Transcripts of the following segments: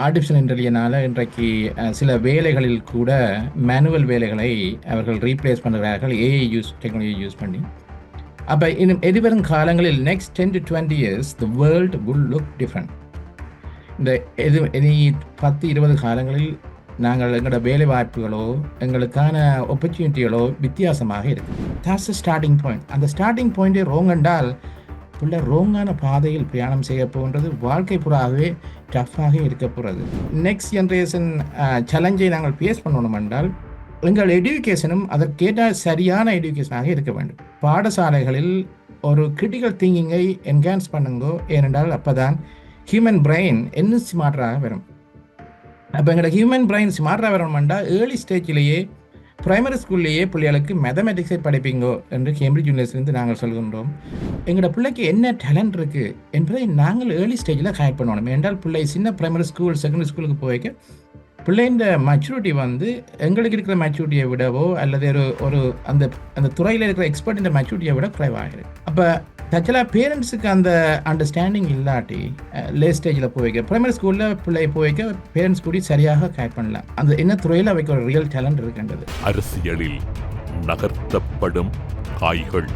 Artificial இன்டெலிஜென்ஸால் இன்றைக்கு சில வேலைகளில் கூட மேனுவல் வேலைகளை அவர்கள் ரீப்ளேஸ் பண்ணுகிறார்கள் ஏஐ டெக்னாலஜி யூஸ் பண்ணி. அப்போ இன்னும் எதிர்வரும் காலங்களில் next 10 to 20 years the world will look different. இந்த இனி 10-20 காலங்களில் நாங்கள் எங்களோட வேலை வாய்ப்புகளோ எங்களுக்கான ஆப்பர்ச்சுனிட்டிகளோ வித்தியாசமாக இருக்குது. that's the starting point. அந்த ஸ்டார்டிங் பாயிண்டே ரோங் என்றால் உள்ள ரோங்கான பாதையில் பிரயாணம் செய்ய போன்றது வாழ்க்கை புறாகவே டஃப்பாக இருக்க போகிறது. நெக்ஸ்ட் ஜென்ரேஷன் சேலஞ்சை நாங்கள் ஃபேஸ் பண்ணணும் என்றால் எங்கள் எடுகேஷனும் அதற்கேற்ற சரியான எடுகேஷனாக இருக்க வேண்டும். பாடசாலைகளில் ஒரு கிரிட்டிக்கல் திங்கிங்கை என்ஹான்ஸ் பண்ணுங்கோ, ஏனென்றால் அப்போ தான் ஹியூமன் பிரெயின் இன்னும் ஸ்மார்ட்டாக வரும். அப்போ எங்களோட ஹியூமன் பிரெயின் ஸ்மார்ட்டாக வரணும்னா ஏர்லி ஸ்டேஜிலேயே பிரைமரி ஸ்கூல்லேயே பிள்ளைகளுக்கு மேத்தமெட்டிக்ஸை படிப்பீங்கோ என்று கேம்பிரிட்ஜ் யூனிவர்சிட்டியிலிருந்து நாங்கள் சொல்கின்றோம். எங்களோட பிள்ளைக்கு என்ன டேலண்ட் இருக்குது என்பதை நாங்கள் ஏர்லி ஸ்டேஜில் ஹைட் பண்ணணும். என்றால் பிள்ளை சின்ன பிரைமரி ஸ்கூல் செகண்டரி ஸ்கூலுக்கு போய்க்க பிள்ளைன்ற மெச்சூரிட்டி எங்களுக்கு இருக்கிற மெச்சூரிட்டியை விடவோ அல்லது ஒரு அந்த அந்த துறையில் இருக்கிற எக்ஸ்பர்ட்டின் மெச்சூரிட்டியை விட குறைவாகிறது. அப்போ ஆக்சுவலாக பேரண்ட்ஸுக்கு அந்த அண்டர்ஸ்டாண்டிங் இல்லாட்டி லே ஸ்டேஜில் போய்க்க பிரைமரி ஸ்கூலில் பிள்ளை போய்க்க பேரண்ட்ஸ் கூடி சரியாக கைட் பண்ணலாம். அந்த என்ன துறையில் அவைக்கு ஒரு ரியல் டேலண்ட் இருக்கின்றது. அரசியலில் நகர்த்தப்படும் காய்கள்,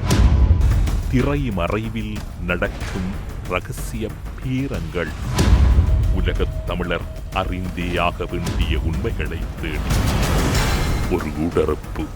திரை மறைவில் நடக்கும் ரகசிய பேரங்கள், உலகத் தமிழர் அறிந்தேயாக வேண்டிய உண்மைகளை தேடி ஒரு உடறுப்பு.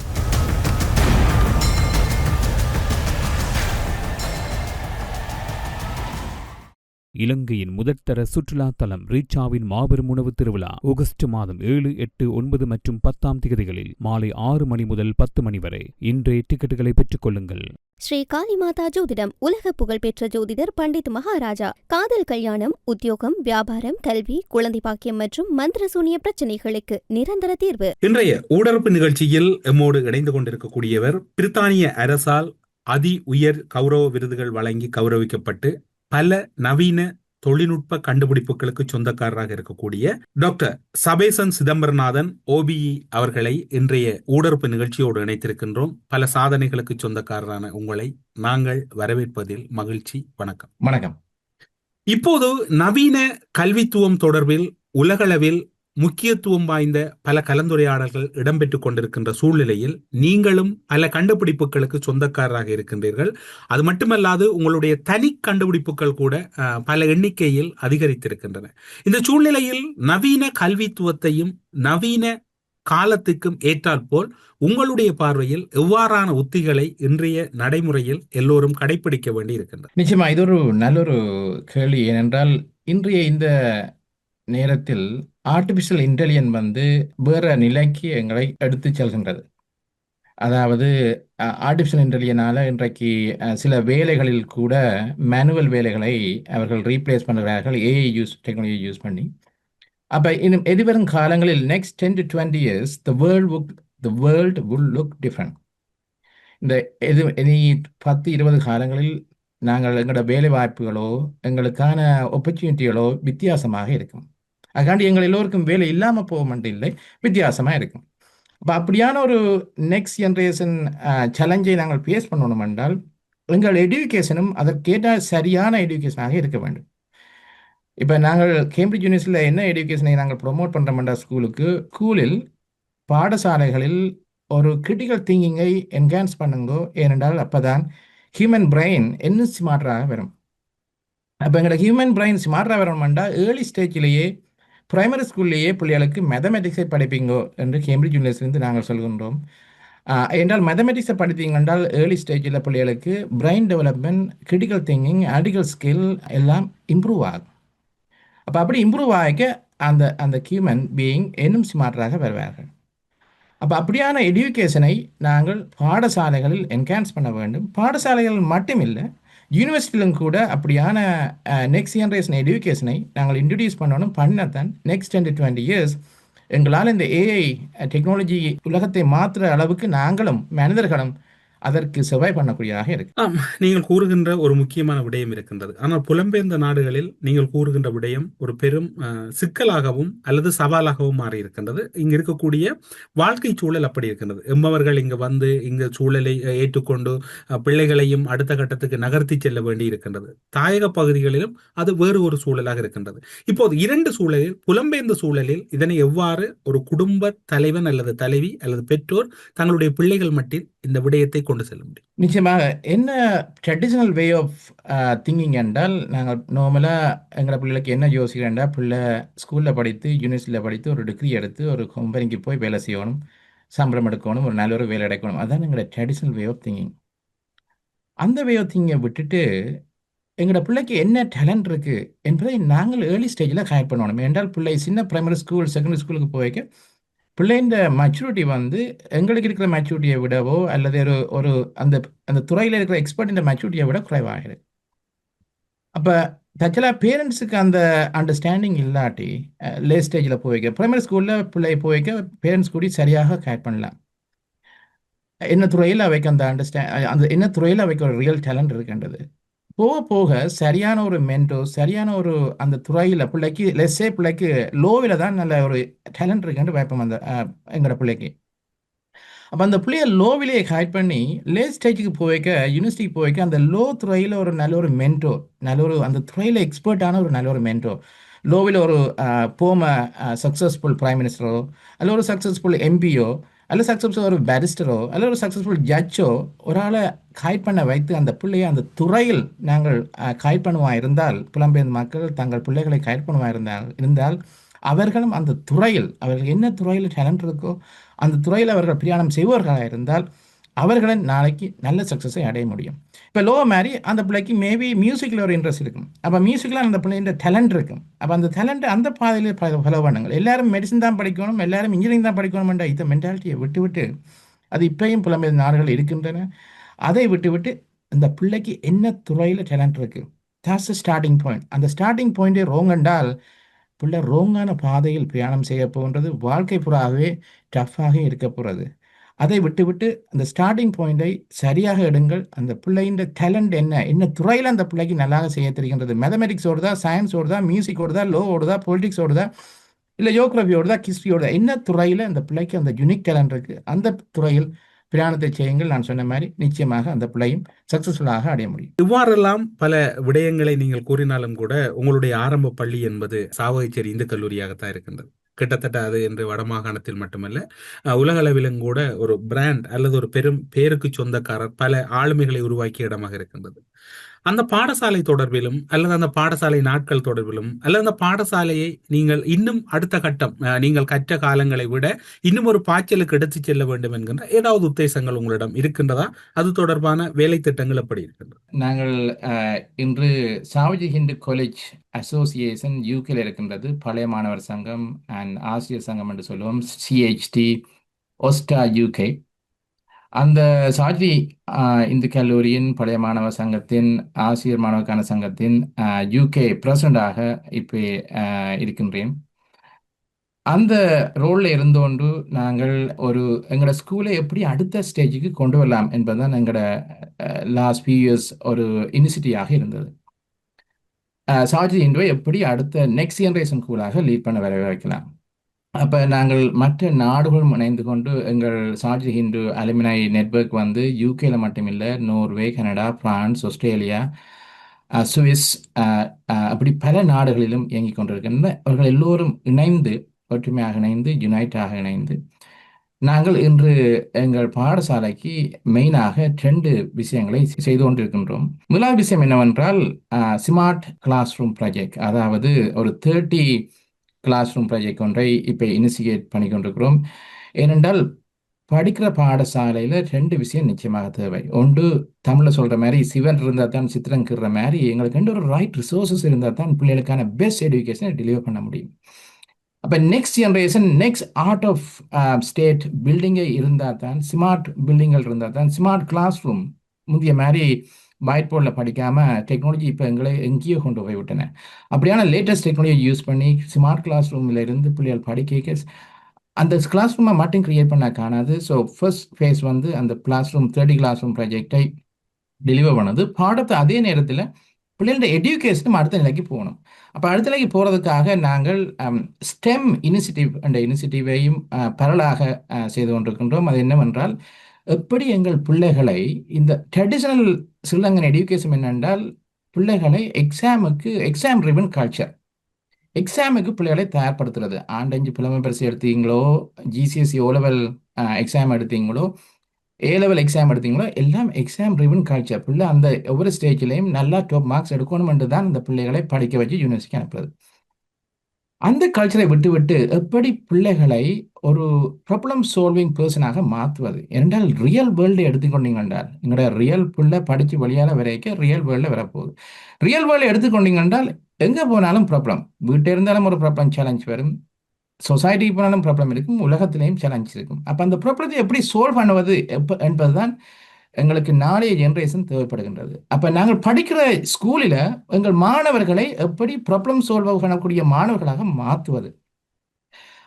இலங்கையின் முதற்தர சுற்றுலா தலம் ரீச்சாவின் மாபெரும் உணவு திருவிழா ஆகஸ்ட் மாதம் 7, 8, 9 மற்றும் 10 தேதிகளில் மாலை 6 மணி முதல் 10 மணி வரை. இன்றைய டிக்கெட்டுகளை பெற்றுக் கொள்ளுங்கள். ஸ்ரீ காளிமாதா ஜோதிடம் உலக புகழ்பெற்ற ஜோதிடர் பண்டித் மகாராஜா. காதல், கல்யாணம், உத்தியோகம், வியாபாரம், கல்வி, குழந்தை பாக்கியம் மற்றும் மந்திரசூனிய பிரச்சனைகளுக்கு நிரந்தர தீர்வு. இன்றைய ஊடறுப்பு நிகழ்ச்சியில் எம்மோடு இணைந்து கொண்டிருக்கக்கூடியவர் பிரித்தானிய அரசால் அதி உயர் கௌரவ விருதுகள் வழங்கி கௌரவிக்கப்பட்டு பல நவீன தொழில்நுட்ப கண்டுபிடிப்புகளுக்கு சொந்தக்காரராக இருக்கக்கூடிய டாக்டர் சபேசன் சிதம்பரநாதன் OBE அவர்களை இன்றைய ஊடறுப்பு நிகழ்ச்சியோடு இணைத்திருக்கின்றோம். பல சாதனைகளுக்கு சொந்தக்காரரான உங்களை நாங்கள் வரவேற்பதில் மகிழ்ச்சி. வணக்கம். வணக்கம். இப்போது நவீன கல்வித்துவம் தொடர்பில் உலகளவில் முக்கியத்துவம் வாய்ந்த பல கலந்துரையாடல்கள் இடம்பெற்றுக் கொண்டிருக்கின்ற சூழ்நிலையில் நீங்களும் பல கண்டுபிடிப்புகளுக்கு சொந்தக்காரராக இருக்கின்றீர்கள். அது மட்டுமல்லாது உங்களுடைய தனி கண்டுபிடிப்புகள் கூட பல எண்ணிக்கையில் அதிகரித்திருக்கின்றன. இந்த சூழ்நிலையில் நவீன கல்வித்துவத்தையும் நவீன காலத்துக்கும் ஏற்றால் போல் உங்களுடைய பார்வையில் எவ்வாறான உத்திகளை இன்றைய நடைமுறையில் எல்லோரும் கடைபிடிக்க வேண்டி இருக்கின்றன? நிச்சயமா இது ஒரு நல்லொரு கேள்வி. ஏனென்றால் இன்றைய இந்த நேரத்தில் ஆர்டிஃபிஷியல் இன்டெலிஜென்ஸ் வேற நிலைக்கு எங்களை எடுத்து செல்கின்றது. அதாவது ஆர்டிஃபிஷியல் இன்டெலிஜென்ஸால் இன்றைக்கு சில வேலைகளில் கூட மேனுவல் வேலைகளை அவர்கள் ரீப்ளேஸ் பண்ணுகிறார்கள் ஏஐ டெக்னாலஜி யூஸ் பண்ணி. அப்போ இன்னும் எதிர்வரும் காலங்களில் next 10 to 20 years the world will look different. இந்த இனி 10-20 காலங்களில் நாங்கள் எங்களோட வேலை வாய்ப்புகளோ எங்களுக்கான ஆப்பர்ச்சுனிட்டிகளோ வித்தியாசமாக இருக்கும். அதுக்காண்டி எங்கள் எல்லோருக்கும் வேலை இல்லாமல் போக மட்டும் இல்லை, வித்தியாசமாக இருக்கும். அப்போ அப்படியான ஒரு நெக்ஸ்ட் ஜென்ரேஷன் சேலஞ்சை நாங்கள் ஃபேஸ் பண்ணணும் என்றால் எங்கள் எடுகேஷனும் அதற்கேற்ற சரியான எடுகேஷனாக இருக்க வேண்டும். இப்போ நாங்கள் கேம்பிரிட்ஜ் யூனிவர்சிட்டியில் என்ன எடுகேஷனை நாங்கள் ப்ரொமோட் பண்ணுறோம்னா ஸ்கூலில் பாடசாலைகளில் ஒரு கிரிட்டிக்கல் திங்கிங்கை என்ஹான்ஸ் பண்ணுங்கோ, ஏனென்றால் அப்போ தான் ஹியூமன் பிரெயின் இன்னும் ஸ்மார்ட்டாக வரும். அப்போ எங்களோட ஹியூமன் பிரெயின் ஸ்மார்ட்டாக வரணும்னா ஏர்லி ஸ்டேஜிலேயே பிரைமரி ஸ்கூல்லேயே பிள்ளைகளுக்கு மேத்தமெட்டிக்ஸை படிப்பீங்கோ என்று கேம்பிரிட்ஜ் யூனிவர்சிட்டியிலிருந்து நாங்கள் சொல்கின்றோம். என்றால் மேத்தமெட்டிக்ஸை படித்தீங்க என்றால் ஏர்லி ஸ்டேஜில் பிள்ளைகளுக்கு brain development, critical thinking, article skill எல்லாம் இம்ப்ரூவ் ஆகும். அப்போ அப்படி இம்ப்ரூவ் ஆகிக்க அந்த ஹியூமன் பீயிங் இன்னும் ஸ்மார்ட்டாக வருவார்கள். அப்போ அப்படியான எடுகேஷனை நாங்கள் பாடசாலைகளில் என்ஹான்ஸ் பண்ண வேண்டும். பாடசாலைகள் மட்டும் இல்லை, யூனிவர்சிட்டியிலும் கூட அப்படியான நெக்ஸ்ட் ஜென்ரேஷன் எடுகேஷனை நாங்கள் இன்ட்ரடியூஸ் பண்ணணும். பண்ணத்தான் நெக்ஸ்ட் 10 to 20 years எங்களால் இந்த ஏஐ டெக்னாலஜி உலகத்தை மாற்றுற அளவுக்கு நாங்களும் மனிதர்களும் அதற்கு சர்வை பண்ணக்கூடியதாக இருக்கு. ஆம், நீங்கள் கூறுகின்ற ஒரு முக்கியமான விடயம் இருக்கின்றது. ஆனால் புலம்பெயர்ந்த நாடுகளில் நீங்கள் கூறுகின்ற விடயம் ஒரு பெரும் சிக்கலாகவும் அல்லது சவாலாகவும் மாறி இருக்கின்றது. இங்கு இருக்கக்கூடிய வாழ்க்கை சூழல் அப்படி இருக்கின்றது. எம்மவர்கள் இங்கு வந்து இங்கு சூழலை ஏற்றுக்கொண்டு பிள்ளைகளையும் அடுத்த கட்டத்துக்கு நகர்த்தி செல்ல வேண்டி இருக்கின்றது. தாயக பகுதிகளிலும் அது வேறு ஒரு சூழலாக இருக்கின்றது. இப்போது இரண்டு சூழலில், புலம்பெயர்ந்த சூழலில் இதனை எவ்வாறு ஒரு குடும்ப தலைவன் அல்லது தலைவி அல்லது பெற்றோர் தங்களுடைய பிள்ளைகள் மட்டில் இந்த விடயத்தை கொண்டு செல்ல முடியும்? நிச்சயமாக என்ன ட்ரெடிஷ்னல் வே ஆஃப் திங்கிங் என்றால், நாங்கள் நார்மலாக எங்களை பிள்ளைகளுக்கு என்ன யோசிக்கிறேன்டா, பிள்ளை ஸ்கூலில் படித்து யூனிவர்சிட்டியில் படித்து ஒரு டிகிரி எடுத்து ஒரு கம்பெனிக்கு போய் வேலை செய்யணும், சம்பளம் எடுக்கணும், ஒரு நல்ல ஒரு வேலை எடுக்கணும். அதுதான் எங்களோட ட்ரெடிஷ்னல் வே ஆஃப் திங்கிங். அந்த வே ஆஃப் திங்கை விட்டுட்டு எங்களோட பிள்ளைக்கு என்ன டேலண்ட் இருக்குது என்பதை நாங்கள் ஏர்லி ஸ்டேஜில் ஹைட் பண்ணணும். என்றால் பிள்ளை சின்ன பிரைமரி ஸ்கூல் செகண்டரி ஸ்கூலுக்கு போய்க்க பிள்ளைன்ற மெச்சூரிட்டி வந்து எங்களுக்கு இருக்கிற மெச்சூரிட்டியை விடவோ அல்லது ஒரு ஒரு அந்த அந்த துறையில் இருக்கிற எக்ஸ்பர்ட் மெச்சூரிட்டியை விட குறைவாகிறது. அப்போ ஆக்சுவலாக பேரண்ட்ஸுக்கு அந்த அண்டர்ஸ்டாண்டிங் இல்லாட்டி லே ஸ்டேஜில் போய்க்க பிரைமரி ஸ்கூலில் பிள்ளை போய்க்க பேரண்ட்ஸ் கூடி சரியாக கைட் பண்ணலாம். என்ன துறையில் அவைக்கு அந்த அந்த என்ன துறையில் அவைக்கு ஒரு ரியல் டேலண்ட் இருக்கின்றது. போக போக சரியான ஒரு மென்டோ, சரியான ஒரு அந்த துறையில் பிள்ளைக்கு லெஸ்ஸே பிள்ளைக்கு லோவில் தான் நல்ல ஒரு டேலண்ட் இருக்குன்னு வைப்போம் அந்த எங்களோட பிள்ளைக்கு. அப்போ அந்த பிள்ளைய லோவிலே ஹைட் பண்ணி லே ஸ்டேஜுக்கு போய்க்க யூனிவர்சிட்டிக்கு போய்க்க அந்த லோ துறையில் ஒரு நல்ல ஒரு மென்டோ, நல்ல ஒரு அந்த துறையில் எக்ஸ்பர்ட்டான ஒரு நல்ல ஒரு மென்டோ, லோவில் ஒரு போம சக்ஸஸ்ஃபுல் பிரைம் மினிஸ்டரோ அல்ல ஒரு சக்ஸஸ்ஃபுல் எம்பியோ அல்ல சக்ஸஸ்ஃபுல் ஒரு பேரிஸ்டரோ அல்ல ஒரு சக்ஸஸ்ஃபுல் ஜட்ஜோ ஒரு ஆளை கைட் பண்ண வைத்து அந்த பிள்ளையை அந்த துறையில் நாங்கள் கைட் பண்ணுவா இருந்தால், புலம்பெயர்ந்த மக்கள் தங்கள் பிள்ளைகளை கைட் பண்ணுவா இருந்தால் அவர்களும் அந்த துறையில் அவர்கள் என்ன துறையில் டேலண்ட் இருக்கோ அந்த துறையில் அவர்கள் பிரயாணம் செய்வர்களாக இருந்தால் அவர்களின் நாளைக்கு நல்ல சக்ஸஸை அடைய முடியும். இப்போ லோ மாதிரி அந்த பிள்ளைக்கு மேபி மியூசிக்கில் ஒரு இன்ட்ரெஸ்ட் இருக்கும். அப்போ மியூசிக்கில் அந்த பிள்ளைன்ற டேலண்ட் இருக்கும். அப்போ அந்த டேலண்ட் அந்த பாதையில் ஃபாலோ பண்ணுங்கள். எல்லாரும் மெடிசன் தான் படிக்கணும், எல்லாரும் இன்ஜினியரிங் தான் படிக்கணும்ன்ற இந்த மென்டாலிட்டியை விட்டு அது இப்பயும் புலம்பெயர்ந்த நாடுகள் இருக்கின்றன. அதை விட்டு அந்த பிள்ளைக்கு என்ன துறையில் டேலண்ட் இருக்குது, that's the starting point. அந்த ஸ்டார்டிங் பாயிண்டே ரோங் என்றால் பிள்ளை ரோங்கான பாதையில் பிரயாணம் செய்ய போன்றது, வாழ்க்கை புறாகவே டஃப்பாக இருக்க போகிறது. அதை விட்டு அந்த ஸ்டார்டிங் பாயிண்டை சரியாக எடுங்கள். அந்த பிள்ளையின் டேலண்ட் என்ன துறையில் அந்த பிள்ளைக்கு நல்லாக செய்ய தெரிகின்றது, மேத்தமெட்டிக்ஸ் ஓடுதா, சயின்ஸ் ஓடுதா, மியூசிக் ஓடுதா, லோ ஓடுதா, பொலிட்டிக்ஸ் ஓடுதா, இல்லை ஜியோகிராஃபி ஓடுதா, ஹிஸ்ட்ரி ஓடுதா, என்ன துறையில் அந்த பிள்ளைக்கு அந்த யூனிக் டேலண்ட் இருக்குது அந்த துறையில் பிரயாணத்தை செய்யுங்கள். நான் சொன்ன மாதிரி நிச்சயமாக அந்த பிள்ளையும் சக்சஸ்ஃபுல்லாக அடைய முடியும். இவ்வாறெல்லாம் பல விடயங்களை நீங்கள் கூறினாலும் கூட உங்களுடைய ஆரம்ப பள்ளி என்பது சாவகச்சேரி இந்து கல்லூரியாகத்தான் இருக்கின்றது. கிட்டத்தட்ட அது என்று வடமாகாணத்தில் மட்டுமல்ல, உலக அளவிலும் கூட ஒரு பிராண்ட் அல்லது ஒரு பெரும் பேருக்கு சொந்தக்காரர் பல ஆளுமைகளை உருவாக்கிய இடமாக இருக்கின்றது. அந்த பாடசாலை தொடர்பிலும் அல்லது அந்த பாடசாலை நாட்கள் தொடர்பிலும் அல்லது அந்த பாடசாலையை நீங்கள் இன்னும் அடுத்த கட்டம் நீங்கள் கற்ற காலங்களை விட இன்னும் ஒரு பாய்ச்சலுக்கு எடுத்துச் செல்ல வேண்டும் என்கின்ற ஏதாவது உத்தேசங்கள் உங்களிடம் இருக்கின்றதா? அது தொடர்பான வேலை திட்டங்கள் எப்படி இருக்கின்றது? நாங்கள் இன்று சாவஜி ஹிந்து காலேஜ் அசோசியேஷன் யூகேல இருக்கின்றது. பழைய மாணவர் சங்கம் அண்ட் ஆசிரியர் சங்கம் என்று சொல்லுவோம், சிஹெச்டி ஒஸ்டா யூகே. அந்த சாஜி இந்து கல்லூரியின் பழைய மாணவர் சங்கத்தின் ஆசிரியர் மாணவர்கான சங்கத்தின் யூகே பிரசிடண்டாக இப்போ இருக்கின்றேன். அந்த ரோலில் இருந்தோண்டு நாங்கள் எங்களோட ஸ்கூலை எப்படி அடுத்த ஸ்டேஜுக்கு கொண்டு வரலாம் என்பதுதான் எங்களோட லாஸ்ட் ஃபியூ இயர்ஸ் ஒரு இனிஷியேட்டிவாக இருந்தது. சாஜி இந்துவை எப்படி அடுத்த நெக்ஸ்ட் ஜெனரேஷன் ஸ்கூலாக லீட் பண்ண வர வைக்கலாம். அப்போ நாங்கள் மற்ற நாடுகளும் இணைந்து கொண்டு எங்கள் சாஜி ஹிந்து அலுமினை நெட்வொர்க் வந்து யூகேல மட்டுமில்லை, Norway, Canada, France, Australia, Swiss, அப்படி பல நாடுகளிலும் இயங்கிக் கொண்டிருக்கின்ற அவர்கள் எல்லோரும் இணைந்து ஒற்றுமையாக இணைந்து யுனைட்டாக இணைந்து நாங்கள் இன்று எங்கள் பாடசாலைக்கு மெயினாக 2 விஷயங்களை செய்து கொண்டிருக்கின்றோம். முதலாவது விஷயம் என்னவென்றால் ஸ்மார்ட் கிளாஸ் ரூம் ப்ராஜெக்ட், அதாவது ஒரு 30 கிளாஸ் ரூம் ப்ராஜெக்ட் ஒன்றை இப்போ இனிஷியேட் பண்ணி கொண்டிருக்கிறோம். ஏனென்றால் படிக்கிற பாடசாலையில் 2 விஷயம் நிச்சயமாக தேவை. ஒன்று, தமிழில் சொல்கிற மாதிரி சிவன் இருந்தால் தான் சித்திரம் கீற மாதிரி எங்களுக்கு ஒரு ரைட் ரிசோர்ஸஸ் இருந்தால் தான் பிள்ளைகளுக்கான பெஸ்ட் எஜுகேஷனை டெலிவர் பண்ண முடியும். அப்போ next generation next art of state பில்டிங்கை இருந்தால் தான், ஸ்மார்ட் பில்டிங்கள் இருந்தால் தான், ஸ்மார்ட் கிளாஸ் ரூம் முந்தைய மாதிரி ஒயிட் போர்டில் படிக்காமல் டெக்னாலஜி இப்போ எங்களை எங்கேயோ கொண்டு போய் விட்டன. அப்படியான லேட்டஸ்ட் டெக்னாலஜி யூஸ் பண்ணி ஸ்மார்ட் கிளாஸ் ரூமில் இருந்து பிள்ளைகள் படிக்க அந்த கிளாஸ் ரூமை மட்டும் கிரியேட் பண்ண காணாது. ஸோ ஃபர்ஸ்ட் ஃபேஸ் வந்து அந்த கிளாஸ் ரூம் 30 கிளாஸ் ரூம் ப்ராஜெக்டை டெலிவர் பண்ணது. பாடத்தை அதே நேரத்தில் பிள்ளைகளோட எஜுகேஷனும் அடுத்த நிலைக்கு போகணும். அப்போ அடுத்த நிலைக்கு போகிறதுக்காக நாங்கள் ஸ்டெம் இனிஷியேட்டிவ் என்ற இனிஷியேட்டிவையும் பரவலாக செய்து கொண்டிருக்கின்றோம். அது என்னவென்றால், எப்படி எங்கள் பிள்ளைகளை இந்த ட்ரெடிஷனல் ஸ்ரீலங்கன் எஜுகேஷன் என்னென்றால், பிள்ளைகளை எக்ஸாம் ரிவன் கல்ச்சர், எக்ஸாமுக்கு பிள்ளைகளை தயார்படுத்துறது. ஆண்டஞ்சு புலமை பரிசு எடுத்தீங்களோ, ஜிசிஎஸ்சி ஓ லெவல் எக்ஸாம் எடுத்தீங்களோ, ஏ லெவல் எக்ஸாம் எடுத்தீங்களோ, எல்லாம் எக்ஸாம் ரிவன் கல்ச்சர். பிள்ளை அந்த ஒவ்வொரு ஸ்டேஜ்லையும் நல்லா டாப் மார்க்ஸ் எடுக்கணும்னு தான் அந்த பிள்ளைகளை படிக்க வச்சு யூனிவர்சிட்டிக்கு அனுப்புறது. அந்த கல்ச்சரை விட்டு எப்படி பிள்ளைகளை ஒரு ப்ராப்ளம் சால்விங் பர்சனாக மாற்றுவது என்றால், ரியல் வேர்ல்டு எடுத்துக்கொண்டீங்க என்றால், எங்களோட ரியல் பிள்ளை படித்து வெளியால் வரைக்கும் ரியல் வேர்ல்டில் வரப்போகுது. ரியல் வேர்ல்டு எடுத்துக்கொண்டீங்க என்றால் எங்கே போனாலும் ப்ராப்ளம், வீட்டில் இருந்தாலும் ஒரு ப்ராப்ளம் சேலஞ்ச் வரும், சொசைட்டிக்கு போனாலும் ப்ராப்ளம் இருக்கும், உலகத்திலையும் சேலஞ்ச் இருக்கும். அப்போ அந்த ப்ராப்ளத்தை எப்படி சால்வ் பண்ணுவது என்பதுதான் எங்களுக்கு நாளைய ஜெனரேஷன் தேவைப்படுகின்றது. அப்போ நாங்கள் படிக்கிற ஸ்கூலில் எங்கள் மாணவர்களை எப்படி ப்ராப்ளம் சால்வ் பண்ணக்கூடிய மாணவர்களாக மாற்றுவது,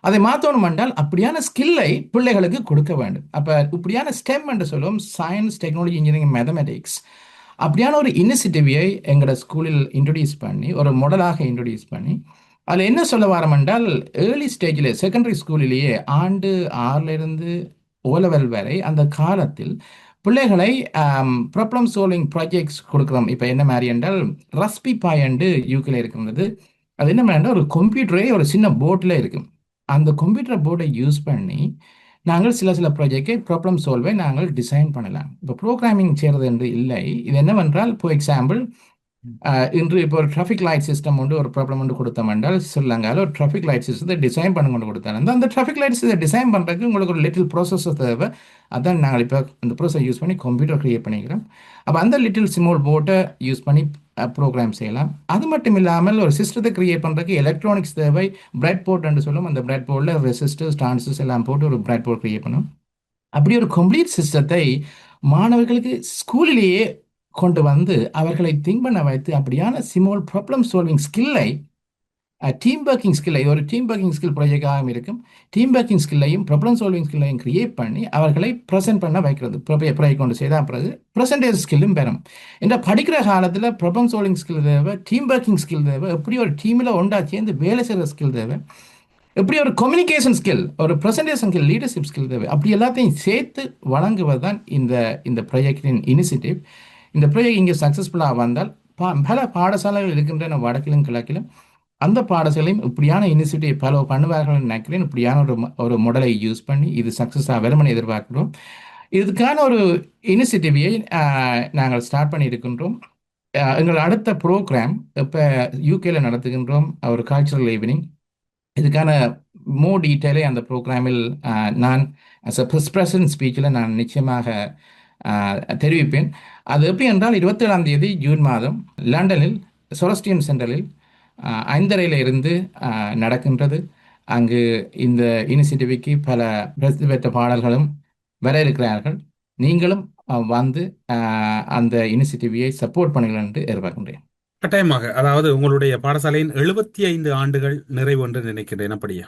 அதை மாற்றணும் என்றால் அப்படியான ஸ்கில்லை பிள்ளைகளுக்கு கொடுக்க வேண்டும். அப்போ இப்படியான ஸ்டெம் என்று சொல்லுவோம், சயின்ஸ், டெக்னாலஜி, இன்ஜினியரிங், மேத்தமெட்டிக்ஸ், அப்படியான ஒரு இனிஷியேட்டிவை எங்களோட ஸ்கூலில் இன்ட்ரடியூஸ் பண்ணி, ஒரு மாடலாக இன்ட்ரடியூஸ் பண்ணி, அதில் என்ன சொல்ல வரோம் என்றால், ஏர்லி ஸ்டேஜில் செகண்டரி ஸ்கூலிலேயே ஆண்டு 6லிருந்து ஓ லெவல் வரை அந்த காலத்தில் பிள்ளைகளை ப்ராப்ளம் சால்விங் ப்ராஜெக்ட்ஸ் கொடுக்குறோம். இப்போ என்ன மாதிரி என்றால், ரஸ்பி பாய் அண்டு யூக்கில் இருக்கிறது. அது என்ன மாதிரி ஒரு கம்ப்யூட்டரே ஒரு சின்ன போர்டில் இருக்கும். அந்த கம்ப்யூட்டர் போர்டை யூஸ் பண்ணி நாங்கள் சில ப்ராஜெக்டை ப்ராப்ளம் சால்வை நாங்கள் டிசைன் பண்ணலாம். இப்போ ப்ரோக்ராமிங் செய்கிறது என்று இல்லை. இது என்னவென்றால், ஃபார் எக்ஸாம்பிள், இன்று இப்போ ஒரு டிராஃபிக் லைட் சிஸ்டம் ஒன்று ஒரு ப்ராப்ளம் ஒன்று கொடுத்தோம் என்றால், ஸ்ரீலங்காவில் ஒரு டிராஃபிக் லைட் சிஸ்டத்தை டிசைன் பண்ணி கொண்டு கொடுத்தாங்க. அந்த டிராஃபிக் லைட் சிஸ்டத்தை டிசைன் பண்ணுறதுக்கு உங்களுக்கு ஒரு லிட்டில் ப்ராசஸர் தேவை. அதான் நாங்கள் இப்போ அந்த ப்ராசஸ் யூஸ் பண்ணி கம்ப்யூட்டர் க்ரியேட் பண்ணிக்கிறோம். அப்போ அந்த லிட்டில் சிம்பிள் போர்ட்டை யூஸ் பண்ணி ப்ரோக்ராம் செய்யலாம். அது மட்டும் இல்லாமல் ஒரு சிஸ்டத்தை கிரியேட் பண்ணுறதுக்கு எலக்ட்ரானிக்ஸ் தேவை. பிரெட் போர்ட் என்று சொல்லும். அந்த பிரெட் போர்டில் ரெசிஸ்டர்ஸ், டிரான்சிஸ்டர்ஸ் எல்லாம் போட்டு ஒரு பிரெட் போர்ட் கிரியேட் பண்ணும். அப்படி ஒரு கம்ப்ளீட் சிஸ்டத்தை மாணவர்களுக்கு ஸ்கூலிலேயே கொண்டு வந்து அவர்களை திங்க் பண்ண வைத்து, அப்படியான சிம்பிள் ப்ராப்ளம் சால்விங் ஸ்கில்லை, டீம் ஒர்க்கிங் ஸ்கில்லை, ஒரு டீம் ஒர்க்கிங் ஸ்கில் ப்ராஜெக்டாகவும் இருக்கும், டீம் ஒர்க்கிங் ஸ்கில்லையும் ப்ராப்ளம் சால்விங் ஸ்கில்லையும் கிரியேட் பண்ணி அவர்களை ப்ரெசென்ட் பண்ண வைக்கிறது. ப்ராஜெக்ட் கொண்டு செய்தால் பிறகு ப்ரெசன்டேஜ் ஸ்கில்லும் பெறும். இந்த படிக்கிற காலத்தில் ப்ராப்ளம் சால்விங் ஸ்கில் தேவை, டீம் ஒர்க்கிங் ஸ்கில் தேவை, எப்படி ஒரு டீமில் ஒன்றா சேர்ந்து வேலை செய்கிற ஸ்கில் தேவை, எப்படி ஒரு கம்யூனிகேஷன் ஸ்கில், ஒரு ப்ரெசன்டேஷன் ஸ்கில், லீடர்ஷிப் ஸ்கில் தேவை. அப்படி எல்லாத்தையும் சேர்த்து வழங்குவது தான் இந்த ப்ராஜெக்டின் இனிஷியேட்டிவ். இந்த ப்ராஜெக்ட் இங்கே சக்ஸஸ்ஃபுல்லாக வந்தால் பல பாடசாலைகள் இருக்கின்றன வடக்கிலும் கிழக்கிலும். அந்த பாடசாலையும் இப்படியான இனிஷியேட்டிவ் ஃபாலோ பண்ணுவார்கள் நினைக்கிறேன். இப்படியான ஒரு மாடலை யூஸ் பண்ணி இது சக்ஸஸாக வரும்னு எதிர்பார்க்கிறோம். இதுக்கான ஒரு இனிஷியேட்டிவை நாங்கள் ஸ்டார்ட் பண்ணி இருக்கின்றோம். எங்கள் அடுத்த ப்ரோக்ராம் இப்போ யூகேல நடத்துகின்றோம், ஒரு கல்ச்சுரல் ஈவினிங். இதுக்கான மோர் டீட்டெயிலை அந்த ப்ரோக்ராமில் நான் ப்ரெசன்ட் ஸ்பீச்சில் நான் நிச்சயமாக தெரிவிப்பேன். அது எப்படி என்றால், 27ஆம் தேதி ஜூன் மாதம் லண்டனில் சொரஸ்டியன் சென்டரில் 5:30 இருந்து நடக்கின்றது. அங்கு இந்த இனிஷியேட்டிவுக்கு பல பிரசித்தி பெற்ற பாடல்களும் வர இருக்கிறார்கள். நீங்களும் வந்து அந்த இனிஷியேட்டிவை சப்போர்ட் பண்ணுங்கள் என்று எதிர்பார்க்கின்றேன். கட்டாயமாக. அதாவது உங்களுடைய பாடசாலையின் 75 ஆண்டுகள் நிறைவு என்று நினைக்கிறேன். அப்படியா?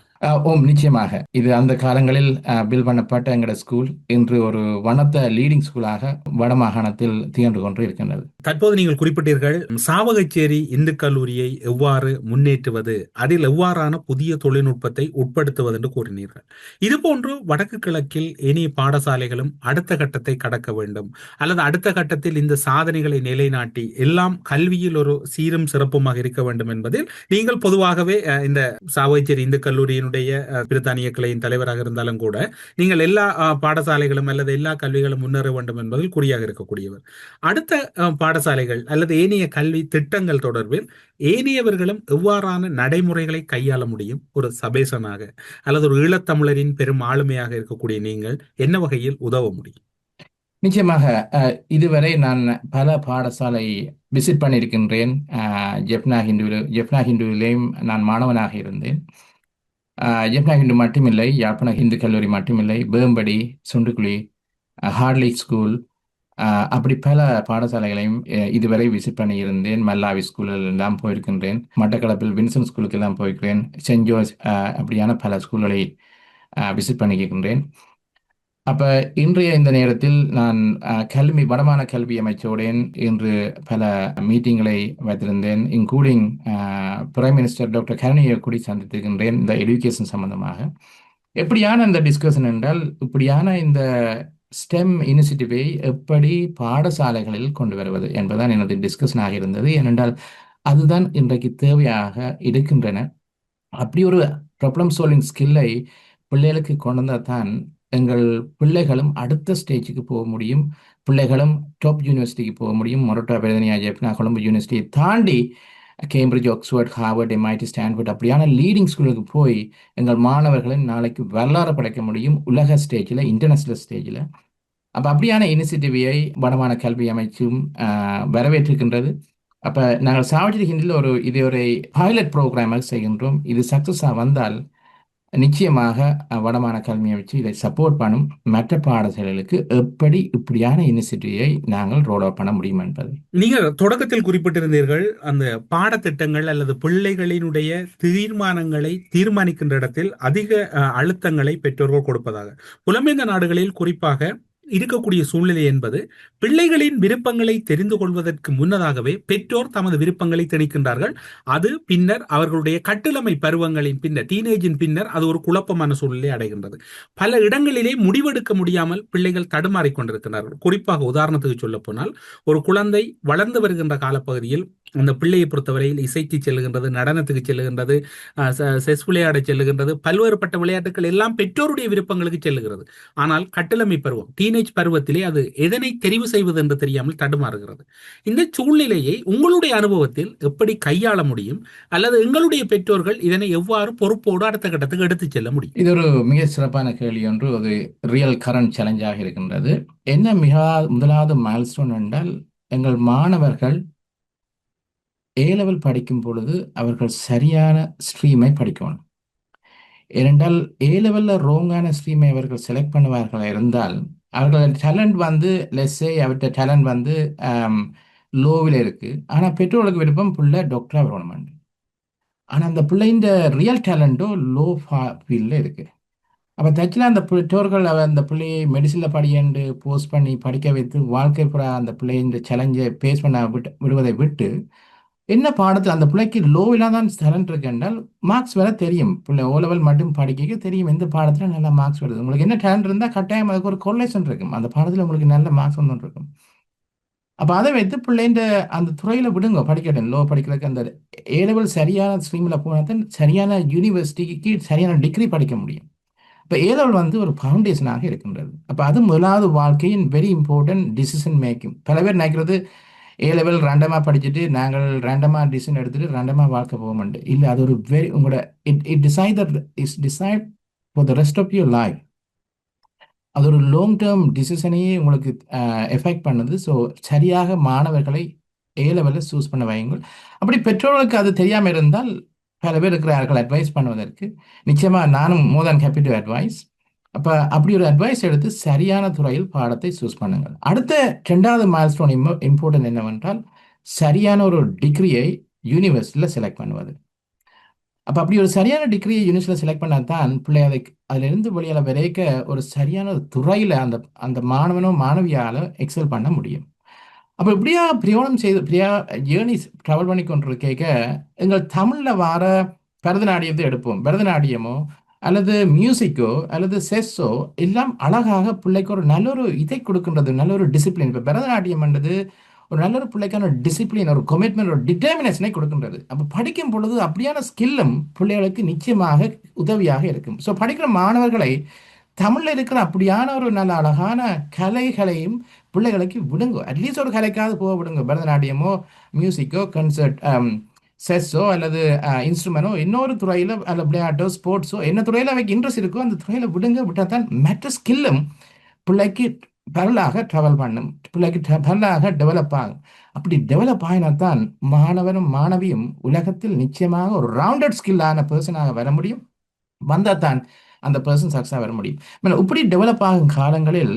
ஓம், நிச்சயமாக. இது அந்த காலங்களில் பில் பண்ணப்பட்ட எங்களோட ஸ்கூல் இன்று ஒரு வனத்த லீடிங் ஸ்கூலாக வடமாகாணத்தில் திகழ்ந்து கொண்டு இருக்கின்றது. தற்போது நீங்கள் குறிப்பிட்டீர்கள், சாவகச்சேரி இந்து கல்லூரியை எவ்வாறு முன்னேற்றுவது, அதில் எவ்வாறான புதிய தொழில்நுட்பத்தை உட்படுத்துவது என்று கூறினீர்கள். இதுபோன்று வடக்கு கிழக்கில் இனி பாடசாலைகளும் அடுத்த கட்டத்தை கடக்க வேண்டும், அல்லது அடுத்த கட்டத்தில் இந்த சாதனைகளை நிலைநாட்டி எல்லாம் கல்வியில் ஒரு சீரும் சிறப்புமாக இருக்க வேண்டும் என்பதில் நீங்கள் பொதுவாகவே இந்த சாவகச்சேரி இந்து கல்லூரியினுடைய பிரித்தானிய கிளையின் தலைவராக இருந்தாலும் கூட நீங்கள் எல்லா பாடசாலைகளும் அல்லது எல்லா கல்விகளும் முன்னேற வேண்டும் என்பதில் குறியாக இருக்கக்கூடியவர். அடுத்த பாடசாலைகள் அல்லது ஏனைய கல்வி திட்டங்கள் தொடர்பில் ஏனையவர்களும் எவ்வாறான நடைமுறைகளை கையாள முடியும்? ஒரு சபேசனாக அல்லது ஒரு ஈழத்தமிழரின் பெரும் ஆளுமையாக இருக்கக்கூடிய நீங்கள் என்ன வகையில் உதவ முடியும்? நிச்சயமாக. இதுவரை நான் பல பாடசாலை விசிட் பண்ணியிருக்கின்றேன். ஜெஃப்னா ஹிந்துவிலேயும் நான் மாணவனாக இருந்தேன். ஜெஃப்னா ஹிந்து மட்டுமில்லை, யாழ்ப்பாண ஹிந்து கல்லூரி மட்டுமில்லை, வேம்படி, சுண்டுக்குழி, ஹார்ட்லி ஸ்கூல், அப்படி பல பாடசாலைகளையும் இதுவரை விசிட் பண்ணியிருந்தேன். மல்லாவி ஸ்கூலில் எல்லாம் போயிருக்கின்றேன். மட்டக்களப்பில் வின்சன் ஸ்கூலுக்கு எல்லாம் போயிருக்கிறேன். சென்ட் ஜோர்ஜ், அப்படியான பல ஸ்கூல்களை விசிட் பண்ணிக்கின்றேன். அப்போ இன்றைய இந்த நேரத்தில் நான் வடமான கல்வி அமைச்சருடன் இன்று பல மீட்டிங்களை வைத்திருந்தேன், இன்க்ளூடிங் பிரைம் மினிஸ்டர் டாக்டர் கருணையை கூடி சந்தித்திருக்கின்றேன் இந்த எடுகேஷன் சம்பந்தமாக. எப்படியான இந்த டிஸ்கஷன் என்றால், இப்படியான இந்த ஸ்டெம் இனிஷியேட்டிவை எப்படி பாடசாலைகளில் கொண்டு வருவது என்பதுதான் எனது டிஸ்கஷனாக இருந்தது. ஏனென்றால் அதுதான் இன்றைக்கு தேவையாக இருக்கின்றன. அப்படி ஒரு ப்ராப்ளம் சால்விங் ஸ்கில்லை பிள்ளைகளுக்கு கொண்டு வந்தால் தான் எங்கள் பிள்ளைகளும் அடுத்த ஸ்டேஜுக்கு போக முடியும், பிள்ளைகளும் டாப் யூனிவர்சிட்டிக்கு போக முடியும். மொரட்டோ, பெர்தனியா, ஜெஃப்னா, கொலம்போ யூனிவர்சிட்டியை தாண்டி Cambridge, Oxford, Harvard, MIT, Stanford அப்படியான லீடிங் ஸ்கூலுக்கு போய் எங்கள் மாணவர்களை நாளைக்கு வரலாறு படைக்க முடியும் உலக ஸ்டேஜில், இன்டர்நேஷ்னல் ஸ்டேஜில். அப்போ அப்படியான இனிஷியேட்டிவை வடமான கல்வி அமைச்சும் வரவேற்றிருக்கின்றது. அப்போ நாங்கள் சாவச்சேரி ஹிந்தியில் இது ஒரு பைலட் ப்ரோக்ராமாக செய்கின்றோம். இது சக்ஸஸாக வந்தால் நிச்சயமாக வடமான கல்வி அமைச்சு இதை சப்போர்ட் பண்ணும். மற்ற பாடசாலைகளுக்கு எப்படி இப்படியான இனிஷியேட்டிவை நாங்கள் ரோல் அவுட் பண்ண முடியும் என்பது. நீங்கள் தொடக்கத்தில் குறிப்பிட்டிருந்தீர்கள், அந்த பாடத்திட்டங்கள் அல்லது பிள்ளைகளினுடைய தீர்மானங்களை தீர்மானிக்கின்ற இடத்தில் அதிக அழுத்தங்களை பெற்றோர்கள் கொடுப்பதாக. புலம்பெயர்ந்த நாடுகளில் குறிப்பாக இருக்கக்கூடிய சூழ்நிலை என்பது பிள்ளைகளின் விருப்பங்களை தெரிந்து கொள்வதற்கு முன்னதாகவே பெற்றோர் தமது விருப்பங்களை திணிக்கின்றார்கள். அது பின்னர் அவர்களுடைய கட்டிளமை பருவங்களின் பின்னர், டீனேஜின் பின்னர் அது ஒரு குழப்பமான சூழ்நிலை அடைகின்றது. பல இடங்களிலே முடிவெடுக்க முடியாமல் பிள்ளைகள் தடுமாறிக் கொண்டிருக்கிறார்கள். குறிப்பாக உதாரணத்துக்கு சொல்ல போனால், ஒரு குழந்தை வளர்ந்து வருகின்ற காலப்பகுதியில் அந்த பிள்ளையை பொறுத்தவரையில் இசைக்கு செல்லுகின்றது, நடனத்துக்கு செல்லுகின்றது, செஸ் விளையாட செல்லுகின்றது, பல்வேறுபட்ட விளையாட்டுகள் எல்லாம் பெற்றோருடைய விருப்பங்களுக்கு செல்லுகிறது. ஆனால் கட்டிளமை பருவம், டீனேஜ் பருவத்திலே அது எதனை தெரிவு செய்வது என்று தெரியாமல் தடுமாறுகிறது. இந்த சூழ்நிலையை உங்களுடைய அனுபவத்தில் எப்படி கையாள முடியும், அல்லது எங்களுடைய பெற்றோர்கள் இதனை எவ்வாறு பொறுப்போடு அடுத்த கட்டத்துக்கு எடுத்து செல்ல முடியும்? இது ஒரு மிக சிறப்பான கேள்வி ஒன்று, ஒரு ரியல் கரண்ட் சேலஞ்சாக இருக்கின்றது. என்ன முதலாவது மைல்ஸ்டோன் என்றால், எங்கள் மாணவர்கள் A-level படிக்கும் பொழுது அவர்கள் சரியான ஸ்ட்ரீமை படிக்கணும். ஏனென்றால் A-levelல ரோங்கான ஸ்ட்ரீமை அவர்கள் செலக்ட் பண்ணுவார்கள் இருந்தால், அவர்களோட டேலண்ட் லெஸ்ஸே அவர்கிட்ட டேலண்ட் லோவில் இருக்கு. ஆனால் பெற்றோர்களுக்கு விருப்பம் பிள்ளை டாக்டராக வரணும். ஆனால் அந்த பிள்ளையின் ரியல் டேலண்டோ லோ ஃபீல்டில் இருக்கு. அப்போ தச்சில் அந்த பெற்றோர்கள் அந்த பிள்ளையை மெடிசனில் படியண்டு போஸ்ட் பண்ணி படிக்க வைத்து வாழ்க்கை புறா அந்த பிள்ளையின் சேலஞ்சை பேஸ் பண்ண விடுவதை விட்டு, என்ன பாடத்தில் அந்த பிள்ளைக்கு லோவிலாக தான் டேலண்ட் இருக்கு என்றால் மார்க்ஸ் வர தெரியும். பிள்ளை O-level மட்டும் படிக்க தெரியும் எந்த பாடத்தில் நல்ல மார்க்ஸ் வருது. உங்களுக்கு என்ன டேலண்ட் இருந்தால் கட்டாயம் அதுக்கு ஒரு கொரிலேஷன் இருக்கும், அந்த பாடத்தில் உங்களுக்கு நல்ல மார்க்ஸ் வந்துட்டு இருக்கும். அப்போ அதை வைத்து பிள்ளைன்ற அந்த துறையில் விடுங்க படிக்கட்டும். லோ படிக்கிறதுக்கு அந்த A-level சரியான ஸ்ட்ரீமில் போனால் தான் சரியான யூனிவர்சிட்டிக்கு சரியான டிகிரி படிக்க முடியும். இப்போ A-level ஒரு ஃபவுண்டேஷனாக இருக்கின்றது. அப்போ அது முதலாவது வாழ்க்கையின் வெரி இம்பார்ட்டன்ட் டிசிஷன் மேக்கிங். பல பேர் நினைக்கிறது A-level ரேண்டமாக படிச்சுட்டு நாங்கள் ரேண்டமாக டிசிஷன் எடுத்துகிட்டு ரேண்டமாக வாழ்க்கை போக மாட்டேன். இல்லை, அது ஒரு உங்களோட decide for the rest of your life. அது ஒரு லாங் டேர்ம் டிசிஷனையே உங்களுக்கு எஃபெக்ட் பண்ணுது. ஸோ சரியாக மாணவர்களை A-levelல சூஸ் பண்ண வையுங்கள். அப்படி பெற்றோர்களுக்கு அது தெரியாமல் இருந்தால் பல பேர் இருக்கிறார்கள் அட்வைஸ் பண்ணுவதற்கு. நிச்சயமாக நானும் மோர் தேன் ஹேப்பி டு அட்வைஸ். அப்போ அப்படி ஒரு அட்வைஸ் எடுத்து சரியான துறையில் பாடத்தை சூஸ் பண்ணுங்கள். அடுத்த 2வது மைல்ஸ்டோன் இம்பார்ட்டன்ட் என்னவென்றால், சரியான ஒரு டிகிரியை யூனிவர்சிட்டியில் செலக்ட் பண்ணுவது. அப்போ அப்படி ஒரு சரியான டிகிரியை யூனிவர்சிட்டியில் செலக்ட் பண்ணால் தான் பிள்ளை அதிலிருந்து வெளியில் வரைக்க ஒரு சரியான துறையில் அந்த மாணவனோ மாணவியால் எக்ஸல் பண்ண முடியும். அப்போ இப்படியா பிரயோகம் செய்து ஜேர்னி ட்ராவல் பண்ணி கொண்டிருக்க எங்கள் தமிழில் வர பரதநாட்டியத்தை எடுப்போம். பரதநாட்டியமோ அல்லது மியூசிக்கோ அல்லது செஸ்ஸோ எல்லாம் அழகாக பிள்ளைக்கு ஒரு நல்ல ஒரு இதை கொடுக்கின்றது, நல்ல ஒரு டிசிப்ளின். இப்போ பரதநாட்டியம் என்றது ஒரு நல்ல ஒரு பிள்ளைக்கான ஒரு டிசிப்ளின், ஒரு கமிட்மெண்ட், ஒரு டிட்டர்மினேஷனை கொடுக்கின்றது. அப்போ படிக்கும் பொழுது அப்படியான ஸ்கில்லும் பிள்ளைகளுக்கு நிச்சயமாக உதவியாக இருக்கும். ஸோ படிக்கிற மாணவர்களை தமிழில் இருக்கிற அப்படியான ஒரு நல்ல அழகான கலைகளையும் பிள்ளைகளுக்கு விடுங்க. அட்லீஸ்ட் ஒரு கலைக்காவது போக விடுங்க. பரதநாட்டியமோ மியூசிக்கோ கன்சர்ட் செஸ்ஸோ அல்லது இன்ஸ்ட்ருமெண்டோ இன்னொரு துறையில் அல்ல விளையாட்டோ ஸ்போர்ட்ஸோ என்ன துறையில் அவைக்கு இன்ட்ரெஸ்ட் இருக்கோ அந்த துறையில் விட்டால் தான் மற்ற ஸ்கில்லும் பிள்ளைக்கு பரவலாக ட்ராவல் பண்ணும், பிள்ளைக்கு பரவலாக டெவலப் ஆகும். அப்படி டெவலப் ஆகினால் தான் மாணவனும் மாணவியும் உலகத்தில் நிச்சயமாக ஒரு ரவுண்டட் ஸ்கில்லான பர்சனாக வர முடியும். வந்தால் தான் அந்த பர்சன் சக்ஸாக வர முடியும். இப்படி டெவலப் ஆகும் காலங்களில்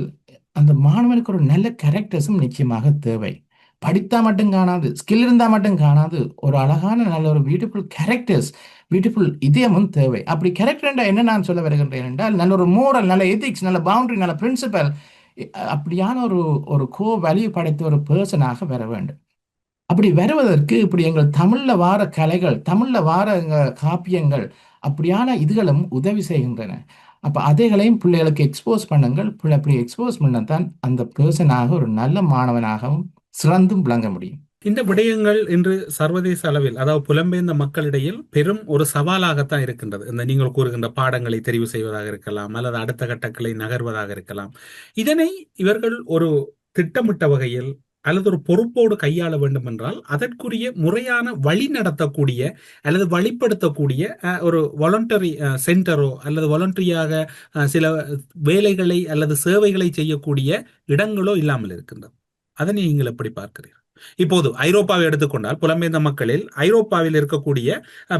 அந்த மாணவனுக்கு ஒரு நல்ல கேரக்டர்ஸும் நிச்சயமாக தேவை. படித்தா மட்டும் காணாது, ஸ்கில் இருந்தால் மட்டும் காணாது, ஒரு அழகான நல்ல ஒரு பியூட்டிஃபுல் கேரக்டர்ஸ், பியூட்டிஃபுல் இதயமும் தேவை. அப்படி கேரக்டர் என்ன நான் சொல்ல வருகின்றேன் என்றால், நல்ல ஒரு மோரல், நல்ல எதிக்ஸ், நல்ல பவுண்டரி, நல்ல பிரின்சிபல், அப்படியான ஒரு ஒரு கோ வேல்யூ படைத்த ஒரு பர்சனாக வர வேண்டும். அப்படி வருவதற்கு இப்படி எங்கள் தமிழ்ல வார கலைகள், தமிழ்ல வார காப்பியங்கள், அப்படியான இதுகளும் உதவி செய்கின்றன. அப்ப அதைகளையும் பிள்ளைகளுக்கு எக்ஸ்போஸ் பண்ணுங்கள். பிள்ளை அப்படி எக்ஸ்போஸ் பண்ணத்தான் அந்த பர்சனாக ஒரு நல்ல மாணவனாகவும் சிறந்தும் விளங்க முடியும். இந்த விடயங்கள் இன்று சர்வதேச அளவில், அதாவது புலம்பெயர்ந்த மக்களிடையில் பெரும் ஒரு சவாலாகத்தான் இருக்கின்றது. இந்த நீங்கள் கூறுகின்ற பாடங்களை தெரிவு செய்வதாக இருக்கலாம், அல்லது அடுத்த கட்டங்களை நகர்வதாக இருக்கலாம். இதனை இவர்கள் ஒரு திட்டமிட்ட வகையில் அல்லது ஒரு பொறுப்போடு கையாள வேண்டும் என்றால் அதற்குரிய முறையான வழி நடத்தக்கூடிய அல்லது வழிப்படுத்தக்கூடிய ஒரு வாலண்டரி சென்டரோ அல்லது வாலண்டரியாக சில வேலைகளை அல்லது சேவைகளை செய்யக்கூடிய இடங்களோ இல்லாமல் இருக்கின்றது. அதனை நீங்கள் எப்படி பார்க்கிறீர்கள்? இப்போது ஐரோப்பாவை எடுத்துக்கொண்டால், புலம்பெயர்ந்த மக்களில் ஐரோப்பாவில் இருக்கக்கூடிய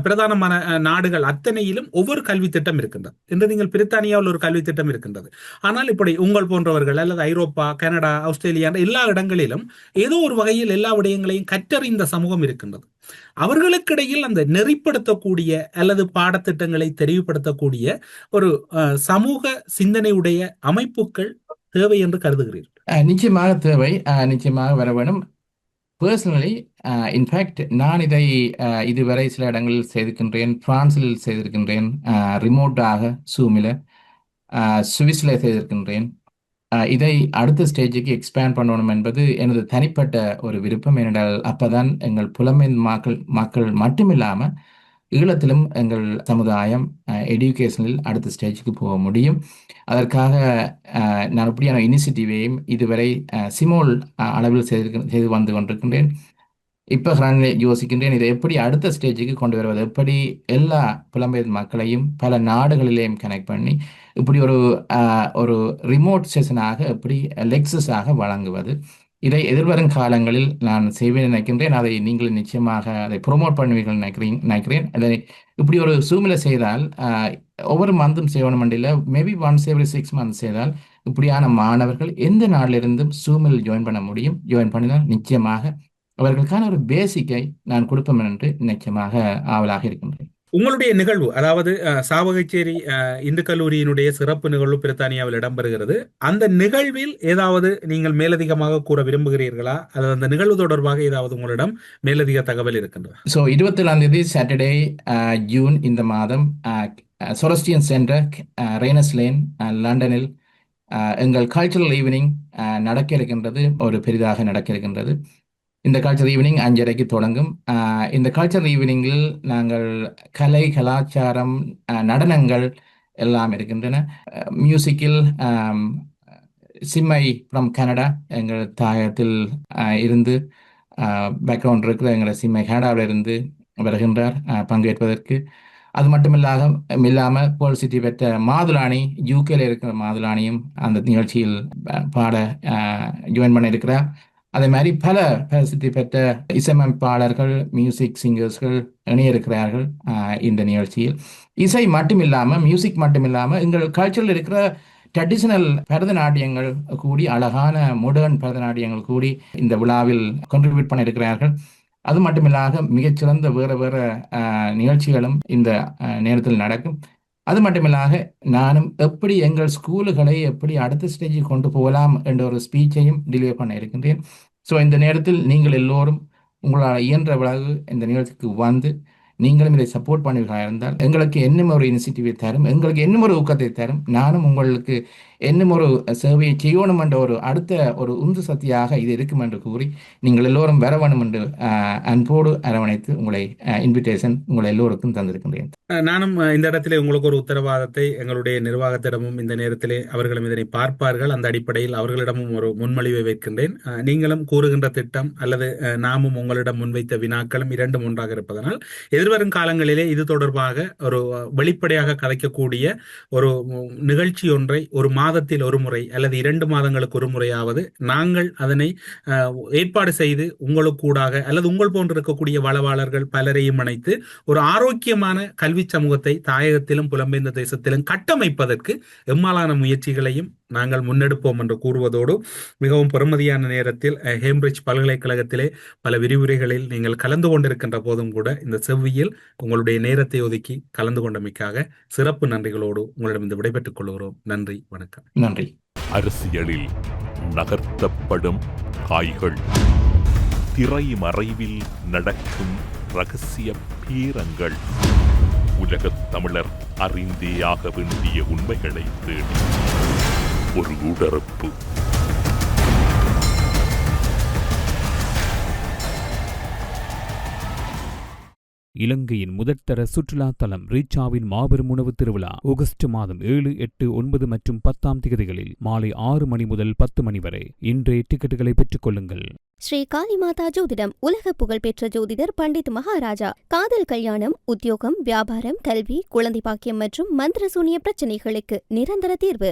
பிரதானமான நாடுகள் அத்தனையிலும் ஒவ்வொரு கல்வி திட்டம் இருக்கின்றது. இன்று நீங்கள் பிரித்தானியாவில் ஒரு கல்வி திட்டம் இருக்கின்றது. ஆனால் இப்படி உங்கள் போன்றவர்கள் அல்லது ஐரோப்பா, கனடா, ஆஸ்திரேலியா எல்லா இடங்களிலும் ஏதோ ஒரு வகையில் எல்லா விடயங்களையும் கற்றறிந்த சமூகம் இருக்கின்றது. அவர்களுக்கிடையில் அந்த நெறிப்படுத்தக்கூடிய அல்லது பாடத்திட்டங்களை தெரிவுபடுத்தக்கூடிய ஒரு சமூக சிந்தனையுடைய அமைப்புகள் தேவை என்று கருதுகிறீர்கள்? நிச்சயமாக தேவை, நிச்சயமாக வர வேண்டும். பர்சனலி, இன்ஃபேக்ட் நான் இதை இதுவரை சில இடங்களில் செய்திருக்கின்றேன். பிரான்சில் செய்திருக்கின்றேன், ரிமோட்டாக ஜூமில், சுவிஸில் செய்திருக்கின்றேன். இதை அடுத்த ஸ்டேஜுக்கு எக்ஸ்பேண்ட் பண்ணணும் என்பது எனது தனிப்பட்ட ஒரு விருப்பம். ஏனென்றால் அப்போதான் எங்கள் புலம்பெயர்ந்த மக்கள் மட்டுமில்லாமல் ஈழத்திலும் எங்கள் சமுதாயம் எடுகேஷனில் அடுத்த ஸ்டேஜுக்கு போக முடியும். அதற்காக நான் இப்படியான இனிஷியேட்டிவையும் இதுவரை சிமோல் அளவில் செய்து வந்து கொண்டிருக்கின்றேன். இப்போ நான் யோசிக்கின்றேன், இதை எப்படி அடுத்த ஸ்டேஜுக்கு கொண்டு வருவது, எப்படி எல்லா புலம்பெயர் மக்களையும் பல நாடுகளிலேயும் கனெக்ட் பண்ணி இப்படி ஒரு ரிமோட் செஷனாக எப்படி லெக்சஸாக வழங்குவது. இதை எதிர்வரும் காலங்களில் நான் செய்வேன் நினைக்கின்றேன். அதை நீங்கள் நிச்சயமாக அதை ப்ரொமோட் பண்ணுவீர்கள் நினைக்கிறேன். அதை இப்படி ஒரு சூழ்நிலை செய்தால் ஒவ்வொரு மந்த்தும் செய்யணும் மண்டியில், மேபி ஒன்ஸ் எவ்ரி 6 months செய்தால் இப்படியான மாணவர்கள் எந்த நாட்டிலிருந்தும் சூமில் ஜாயின் பண்ண முடியும். ஜாயின் பண்ணினால் நிச்சயமாக அவர்களுக்கான ஒரு பேசிக்கை நான் கொடுப்பேன் என்று நிச்சயமாக ஆவலாக இருக்கின்றேன். உங்களுடைய நிகழ்வு, அதாவது சாவகச்சேரி இந்து கல்லூரியினுடைய சிறப்பு நிகழ்வு பிரித்தானியாவில் இடம்பெறுகிறது. அந்த நிகழ்வில் ஏதாவது நீங்கள் மேலதிகமாக கூற விரும்புகிறீர்களா, அல்லது அந்த நிகழ்வு தொடர்பாக ஏதாவது உங்களிடம் மேலதிக தகவல் இருக்கின்றதா? ஸோ 27 சாட்டர்டே ஜூன் இந்த மாதம் சொரஸ்டியன் சென்டர், ரெய்னஸ் லேன், லண்டனில் எங்கள் கல்ச்சுரல் ஈவினிங் நடக்க இருக்கின்றது. ஒரு பெரிதாக நடக்க இருக்கின்றது. இந்த கல்ச்சரல் ஈவினிங் 5:30 தொடங்கும். இந்த கல்ச்சரல் ஈவினிங்கில் நாங்கள் கலை, கலாச்சாரம், நடனங்கள் எல்லாம் இருக்கின்றன. மியூசிக்கில் சிம்மை ஃப்ரம் கனடா, எங்கள் தாயத்தில் இருந்து பேக்ரவுண்ட் இருக்கிற எங்கள் சிம்மை கனடாவில் இருந்து வருகின்றார் பங்கேற்பதற்கு. அது மட்டும் இல்லாமல் போல் சிட்டி பெற்ற மாதுளானி, யூகேல இருக்கிற மாதுளானியும் அந்த நிகழ்ச்சியில் பாட ஜாயின் பண்ண இருக்கிறார். அதே மாதிரி பல பிரசித்தி பெற்ற இசையமைப்பாளர்கள், மியூசிக் சிங்கர்ஸ்கள் இணைய இருக்கிறார்கள் இந்த நிகழ்ச்சியில். இசை மட்டும் இல்லாமல், மியூசிக் மட்டும் இல்லாமல், எங்கள் கல்ச்சரில் இருக்கிற ட்ரெடிஷனல் பரதநாட்டியங்கள் கூடி, அழகான மாடர்ன் பரதநாட்டியங்கள் கூடி இந்த விழாவில் கான்ட்ரிபியூட் பண்ண இருக்கிறார்கள். அது மட்டுமில்லாக மிகச்சிறந்த வேறு நிகழ்ச்சிகளும் இந்த நேரத்தில் நடக்கும். அது மட்டுமில்லாக நானும் எப்படி எங்கள் ஸ்கூலுகளை எப்படி அடுத்த ஸ்டேஜுக்கு கொண்டு போகலாம் என்ற ஒரு ஸ்பீச்சையும் டெலிவர் பண்ண இருக்கின்றேன். ஸோ இந்த நேரத்தில் நீங்கள் எல்லோரும் உங்களால் இயன்ற அளவு இந்த நிகழ்ச்சிக்கு வந்து நீங்களும் இதை சப்போர்ட் பண்ணுவீர்களாக இருந்தால் எங்களுக்கு இன்னும் ஒரு இனிஷியேட்டிவை தரும், எங்களுக்கு இன்னும் ஒரு ஊக்கத்தை தரும். நானும் உங்களுக்கு இன்னும் ஒரு சேவையை செய்யணும் என்ற ஒரு அடுத்த ஒரு உந்து சக்தியாக இது இருக்கும் என்று கூறி நீங்கள் எல்லோரும் வர வேணும் என்று அன்போடு அரவணைத்து உங்களை இன்விடேஷன் உங்களை எல்லோருக்கும் தந்திருக்கின்றேன். நானும் இந்த இடத்திலே உங்களுக்கு ஒரு உத்தரவாதத்தை எங்களுடைய நிர்வாகத்திடமும் இந்த நேரத்திலே அவர்களும் இதனை பார்ப்பார்கள். அந்த அடிப்படையில் அவர்களிடமும் ஒரு முன்மொழிவை வைக்கின்றேன். நீங்களும் கூறுகின்ற திட்டம் அல்லது நாமும் உங்களிடம் முன்வைத்த வினாக்களும் இரண்டும் ஒன்றாக இருப்பதனால் எதிர்வரும் காலங்களிலே இது தொடர்பாக ஒரு வெளிப்படையாக கதைக்கக்கூடிய ஒரு நிகழ்ச்சி ஒன்றை ஒரு மாதத்தில் ஒரு முறை அல்லது 2 மாதங்களுக்கு ஒரு முறையாவது நாங்கள் அதனை ஏற்பாடு செய்து உங்களுக்கு கூடாக அல்லது உங்கள் போன்று இருக்கக்கூடிய வளவாளர்கள் பலரையும் அணைத்து ஒரு ஆரோக்கியமான கல்வி சமூகத்தை தாயகத்திலும் புலம்பெயர்ந்த தேசத்திலும் கட்டமைப்பதற்கு எம்மாலான முயற்சிகளையும் நாங்கள் முன்னெடுப்போம் என்று கூறுவதோடு, மிகவும் பெறுமதியான நேரத்தில் கேம்பிரிட்ஜ் பல்கலைக்கழகத்திலே பல விரிவுரைகளில் நீங்கள் கலந்து கொண்டிருக்கின்ற போதும் கூட இந்த செவ்வியில் உங்களுடைய நேரத்தை ஒதுக்கி கலந்து கொண்டமைக்காக சிறப்பு நன்றிகளோடு உங்களிடம் விடைபெற்றுக் கொள்கிறோம். நன்றி, வணக்கம். நன்றி. அரசியலில் நகர்த்தப்படும் காய்கள், திரைமறைவில் நடக்கும் ரகசிய பேரங்கள், உலகத் தமிழர் அறிந்தேயாக வேண்டிய உண்மைகளை தேடி ஒரு உடறுப்பு. இலங்கையின் முதற்தர சுற்றுலா தலம் ரீச்சாவின் மாபெரும் உணவு திருவிழா ஆகஸ்ட் மாதம் 7, 8, 9 மற்றும் 10 திகதிகளில் மாலை 6 மணி முதல் 10 மணி வரை. இன்றைய டிக்கெட்டுகளை பெற்றுக் கொள்ளுங்கள். ஸ்ரீ காளிமாதா ஜோதிடம் உலக புகழ்பெற்ற ஜோதிடர் பண்டித் மகாராஜா. காதல், கல்யாணம், உத்தியோகம், வியாபாரம், கல்வி, குழந்தை பாக்கியம் மற்றும் மந்திர சூனிய பிரச்சனைகளுக்கு நிரந்தர தீர்வு.